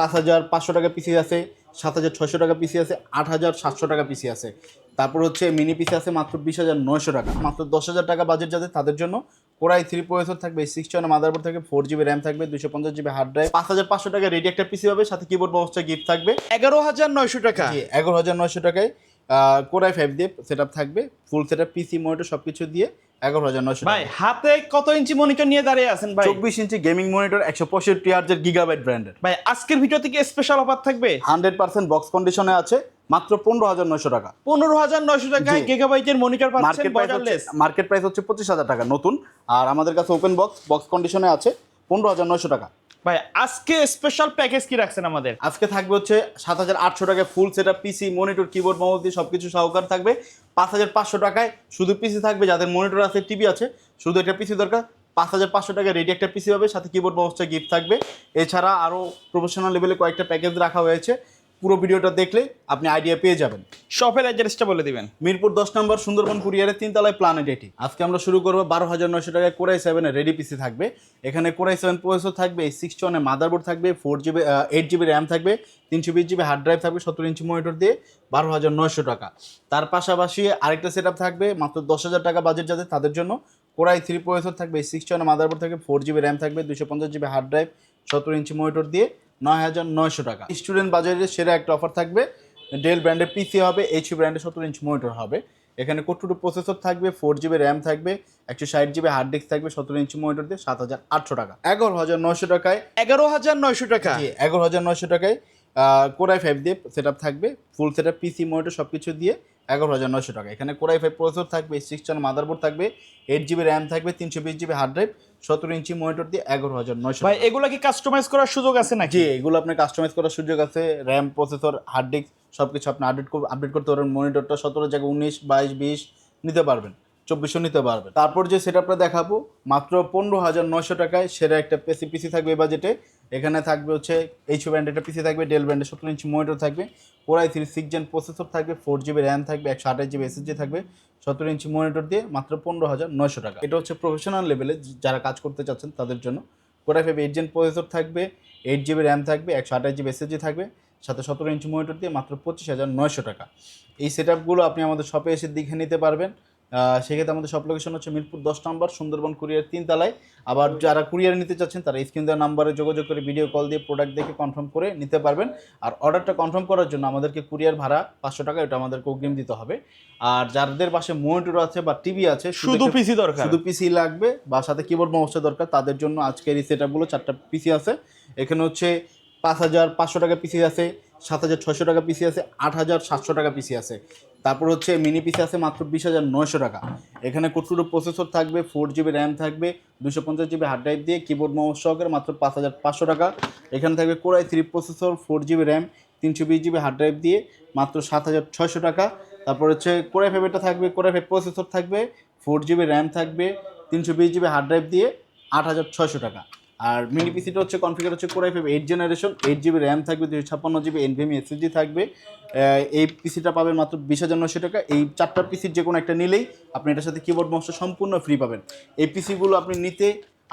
5500 টাকা পিসি আছে, 7600 টাকা পিসি আছে, 8700 টাকা পিসি আছে। তারপর হচ্ছে মিনি পিসি আছে মাত্র 20900 টাকা। মাত্র 10000 টাকা বাজেট যাদের তাদের জন্য কোরাই 3 প্রসেসর থাকবে, 6 মাদারবোর্ড থাকবে, 4GB র্যাম থাকবে, 250GB হার্ড ড্রাইভ, 5500 টাকা রেডি একটা পিসি হবে, সাথে কিবোর্ড ব্যবস্থা গিফট থাকবে 11900 টাকা। 11900 টাকায় কোরাই 5 দিয়ে সেটআপ থাকবে, ফুল সেটআপ পিসি মনিটর সবকিছু দিয়ে 11900 টাকা। ভাই হাতে কত ইঞ্চি মনিটর নিয়ে দাঁড়িয়ে আছেন ভাই? 24 ইঞ্চি গেমিং মনিটর 165 হার্জের গিগাবাইট ব্র্যান্ডের। ভাই আজকের ভিডিও থেকে স্পেশাল অফার থাকবে 100% বক্স কন্ডিশনে আছে, মাত্র 15900 টাকা। 15900 টাকায় গিগাবাইটের মনিটর পাচ্ছেন বর্ডারলেস। মার্কেট প্রাইস হচ্ছে 25000 টাকা নতুন, আর আমাদের কাছে ওপেন বক্স কন্ডিশনে আছে 15900 টাকা। ভাই আজকে স্পেশাল প্যাকেজ কি রাখছেন আমাদের? আজকে থাকবে হচ্ছে 7800 টাকায় ফুল সেটআপ পিসি মনিটর কিবোর্ড মাউস দিয়ে সবকিছু সহকার থাকবে। 5500 টাকায় শুধু পিসি থাকবে, যাদের মনিটর আছে টিভি আছে শুধু একটা পিসি দরকার 5500 টাকায় রেডি একটা পিসি হবে, সাথে কিবোর্ড ব্যবস্থা গিফট থাকবে। এছাড়া আরও প্রফেশনাল লেভেলে কয়েকটা প্যাকেজ রাখা হয়েছে, পুরো ভিডিওটা দেখলে আপনি আইডিয়া পেয়ে যাবেন। শপের অ্যাড্রেসটা বলে দিবেন। মিরপুর 10 নম্বর সুন্দরবন কুরিয়ারের 3 তলায় প্ল্যানেট এটি। আজকে আমরা শুরু করবো 12900 টাকায় কোরাই 7 এর রেডি পিসি থাকবে। এখানে কোরাই 7 প্রসেসর থাকবে, 61 এর মাদারবোর্ড থাকবে, 8GB র্যাম থাকবে, 320GB হার্ড ড্রাইভ থাকবে, 17 ইঞ্চি মনিটর দিয়ে 12900 টাকা। তার পাশাপাশি আরেকটা সেটআপ থাকবে মাত্র 10000 টাকা বাজেট যাদের তাদের জন্য কোরাই 3 প্রসেসর থাকবে, 61 এর মাদারবোর্ড থাকবে, 4GB র্যাম থাকবে, 250GB hard drive, 17 inch monitor দিয়ে 9900 টাকা। স্টুডেন্ট বাজারের সেরা একটা অফার থাকবে, ডেল ব্র্যান্ডের পিসি হবে, এইচপি ব্র্যান্ডের 17 ইঞ্চ মনিটর হবে। এখানে কোর 2 প্রসেসর থাকবে, 4GB র্যাম থাকবে, 160GB হার্ড ডিস্ক থাকবে, 17 ইঞ্চি মনিটর দিয়ে 7800 টাকা। 11900 টাকায় 11900 টাকা। 11900 টাকায় কোরাই 5 দিয়ে সেটআপ থাকবে, ফুল সেটআপ পিসি মনিটর সবকিছু দিয়ে 11900 টাকা। এখানে কোরাই 5 প্রসেসর থাকবে, 6 মাদারবোর্ড থাকবে, 8GB র্যাম থাকবে, 320GB hard drive, 17 inch monitor দিয়ে 11900। ভাই এগুলা কি কাস্টমাইজ করার সুযোগ আছে নাকি? জি, এগুলো আপনি কাস্টমাইজ করার সুযোগ আছে। র্যাম, প্রসেসর, হার্ড ডিস্ক সবকিছু আপনি আপডেট করতে পারবেন। মনিটরটা 17 জায়গায় 19, 22, 20 নিতে পারবেন, 2400 নিতে পারবেন। তারপর যে সেটআপটা দেখাবো মাত্র 15900 টাকায় সেরা একটা পিসি থাকবে এই বাজেটে। এখানে থাকবে হচ্ছে এইচ ব্র্যান্ডের একটা পিসি থাকবে, ডেল ব্র্যান্ডের 17 ইঞ্চি মনিটর থাকবে, কোরাই 3 6 জেন প্রসেসর থাকবে, 4GB র্যাম থাকবে, 128GB এসএসডি থাকবে, 17 ইঞ্চি মনিটর দিয়ে মাত্র 15900 টাকা। এটা হচ্ছে প্রফেশনাল লেভেলে যারা কাজ করতে চাচ্ছেন তাদের জন্য। কোরাই 5 8 জেন প্রসেসর থাকবে, 8GB র্যাম থাকবে, 128GB এসএসডি থাকবে, সাথে 17 ইঞ্চি মনিটর দিয়ে মাত্র 25900 টাকা। এই সেটআপগুলো আপনি আমাদের শপে এসে দেখে নিতে পারবেন। সেক্ষেত্রে আমাদের শপ লোকেশন হচ্ছে মিরপুর 10 নম্বর সুন্দরবন কুরিয়ার 3 তলায়। আবার যারা কুরিয়ারে নিতে চাচ্ছেন তারা স্ক্রিন দেওয়া নাম্বারে যোগাযোগ করে ভিডিও কল দিয়ে প্রোডাক্ট দেখে কনফার্ম করে নিতে পারবেন। আর অর্ডারটা কনফার্ম করার জন্য আমাদেরকে কুরিয়ার ভাড়া 500 টাকা, এটা আমাদেরকে অগ্রিম দিতে হবে। আর যাদের পাশে মনিটর আছে বা টিভি আছে, শুধু পিসি দরকার, শুধু পিসি লাগবে বা সাথে কিবোর্ড মাউস দরকার, তাদের জন্য আজকের এই সেটআপগুলো 4টা পিসি আছে। এখানে হচ্ছে 5500 টাকা পিসি আছে, 7600 টাকা পিসি আছে, 8700 টাকা পিসি আছে। তারপর হচ্ছে মিনি পিসি আছে মাত্র 20900 টাকা। এখানে কোর 2 প্রসেসর থাকবে, 4GB র্যাম থাকবে, 250GB হার্ড ড্রাইভ দিয়ে কিবোর্ড মাউস সহকারে মাত্র 5500 টাকা। এখানে থাকবে core i 3 processor, 4GB RAM, 320GB hard drive দিয়ে মাত্র 7600 টাকা। তারপর হচ্ছে কোরাই 5 এটা থাকবে, কোরাই 5 প্রসেসর থাকবে, 4GB র্যাম থাকবে, 320GB হার্ড ড্রাইভ দিয়ে 8600 টাকা। আর মিনি পিসিটা হচ্ছে কনফিগার হচ্ছে কোরাই 5 8 জেনারেশন, 8GB র্যাম থাকবে, 256GB NVMe SSD থাকবে। এই পিসিটা পাবেন মাত্র 20900 টাকা। এই 4টা পিসির যে কোনো একটা নিলেই আপনি এটার সাথে কিবোর্ড মাউস সম্পূর্ণ ফ্রি পাবেন। এই পিসিগুলো আপনি নিতে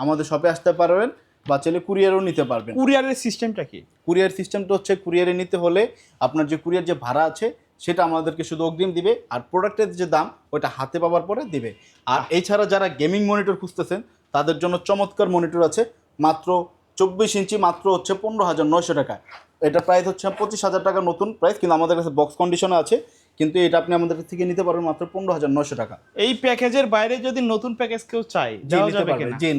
আমাদের শপে আসতে পারবেন বা চাইলে কুরিয়ারও নিতে পারবেন। কুরিয়ারের সিস্টেমটা কি? কুরিয়ার সিস্টেমটা হচ্ছে কুরিয়ারে নিতে হলে আপনার যে কুরিয়ার যে ভাড়া আছে সেটা আমাদেরকে শুধু অগ্রিম দিবে, আর প্রোডাক্টের যে দাম ওটা হাতে পাওয়ার পরে দিবে। আর এছাড়া যারা গেমিং মনিটর খুঁজতেছেন তাদের জন্য চমৎকার মনিটর আছে, মাত্র 24 ইঞ্চি, মাত্র হচ্ছে 15900 টাকা। এটা প্রাইস হচ্ছে 25000 টাকা নতুন প্রাইস, কিন্তু আমাদের কাছে বক্স কন্ডিশনে আছে, কিন্তু এটা আপনি আমাদের থেকে নিতে পারবেন মাত্র 15900 টাকা। এই প্যাকেজের বাইরে যদি নতুন প্যাকেজ কেউ চাই দেওয়া যাবে কিনা? জি,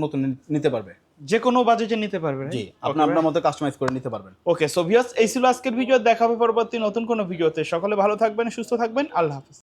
নতুন নিতে পারবে, যে কোনো বাজেটে নিতে পারবে। জি, আপনি আপনার মতো কাস্টমাইজ করে নিতে পারবেন। ওকে, সো ভিউয়ার্স এই ছিল আজকের ভিডিও। দেখা হবে পরবর্তী নতুন কোনো ভিডিওতে। সকলে ভালো থাকবেন, সুস্থ থাকবেন, আল্লাহ হাফেজ।